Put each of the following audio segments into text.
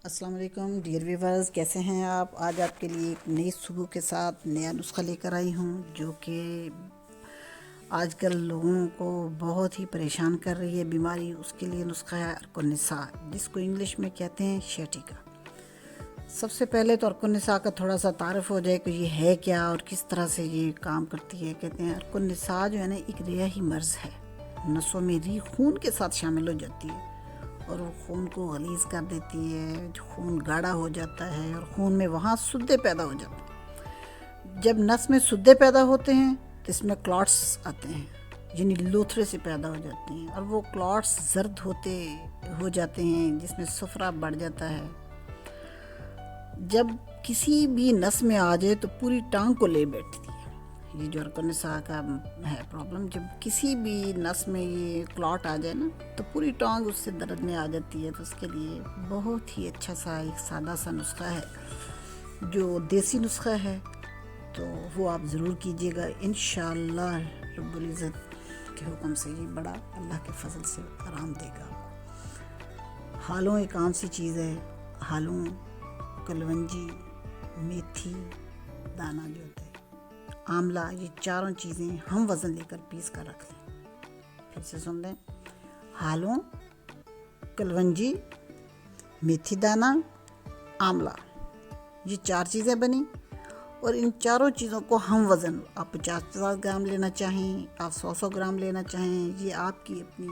السلام علیکم dear viewers, کیسے ہیں آپ؟ آج آپ کے لیے ایک نئی صبح کے ساتھ نیا نسخہ لے کر آئی ہوں جو کہ آج کل لوگوں کو بہت ہی پریشان کر رہی ہے بیماری۔ اس کے لیے نسخہ ہے ارک النساء، جس کو انگلش میں کہتے ہیں شیٹیکا۔ سب سے پہلے تو ارک النساء کا تھوڑا سا تعارف ہو جائے کہ یہ ہے کیا اور کس طرح سے یہ کام کرتی ہے۔ کہتے ہیں ارک النساء جو ہے نا، ایک ریاحی مرض ہے، نسوں میں ری خون کے ساتھ شامل ہو جاتی ہے اور وہ خون کو غلیظ کر دیتی ہے، خون گاڑھا ہو جاتا ہے اور خون میں وہاں سدے پیدا ہو جاتے ہیں۔ جب نس میں سدے پیدا ہوتے ہیں تو اس میں کلاٹس آتے ہیں، یعنی لوتھڑے سے پیدا ہو جاتے ہیں، اور وہ کلاٹس زرد ہو جاتے ہیں، جس میں صفرا بڑھ جاتا ہے۔ جب کسی بھی نس میں آ جائے تو پوری ٹانگ کو لے بیٹھتی ہے۔ یہ جو ارک النساء کا ہے پرابلم، جب کسی بھی نس میں یہ کلاٹ آ جائے نا تو پوری ٹانگ اس سے درد میں آ جاتی ہے۔ تو اس کے لیے بہت ہی اچھا سا ایک سادہ سا نسخہ ہے جو دیسی نسخہ ہے، تو وہ آپ ضرور کیجیے گا۔ انشاءاللہ رب العزت کے حکم سے یہ بڑا اللہ کے فضل سے آرام دے گا آپ کو۔ ہالوں ایک عام سی چیز ہے، ہالوں، کلونجی، میتھی دانہ جو ہوتا ہے، آملہ، یہ چاروں چیزیں ہم وزن لے کر پیس کر رکھ لیں۔ پھر سے سن لیں، ہالوں، کلونجی، میتھی دانہ، آملہ، یہ 4 چیزیں بنی، اور ان چاروں چیزوں کو ہم وزن، آپ 50 گرام لینا چاہیں، آپ 100 گرام لینا چاہیں، یہ آپ کی اپنی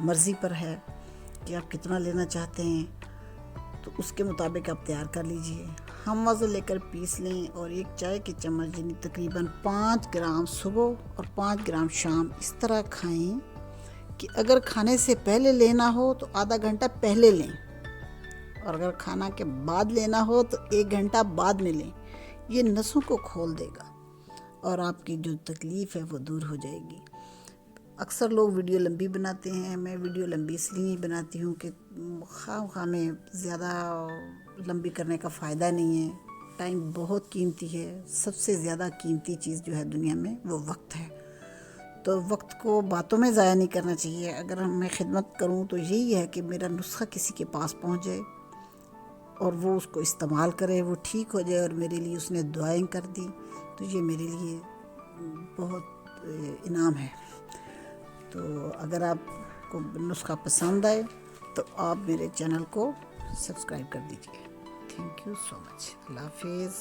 مرضی پر ہے کہ آپ کتنا لینا چاہتے ہیں، تو اس کے مطابق آپ تیار کر لیجئے۔ ہم وزن لے کر پیس لیں اور ایک چائے کی چمچ یعنی تقریباً 5 گرام صبح اور 5 گرام شام اس طرح کھائیں کہ اگر کھانے سے پہلے لینا ہو تو آدھا گھنٹہ پہلے لیں، اور اگر کھانا کے بعد لینا ہو تو 1 گھنٹہ بعد میں لیں۔ یہ نسوں کو کھول دے گا اور آپ کی جو تکلیف ہے وہ دور ہو جائے گی۔ اکثر لوگ ویڈیو لمبی بناتے ہیں، میں ویڈیو لمبی اس لیے نہیں بناتی ہوں کہ خواہ میں زیادہ لمبی کرنے کا فائدہ نہیں ہے۔ ٹائم بہت قیمتی ہے، سب سے زیادہ قیمتی چیز جو ہے دنیا میں وہ وقت ہے، تو وقت کو باتوں میں ضائع نہیں کرنا چاہیے۔ اگر میں خدمت کروں تو یہی ہے کہ میرا نسخہ کسی کے پاس پہنچ جائے اور وہ اس کو استعمال کرے، وہ ٹھیک ہو جائے اور میرے لیے اس نے دعائیں کر دی، تو یہ میرے لیے بہت انعام ہے۔ تو اگر آپ کو نسخہ پسند آئے تو آپ میرے چینل کو سبسکرائب کر دیجیے۔ تھینک یو سو مچ۔ اللہ حافظ۔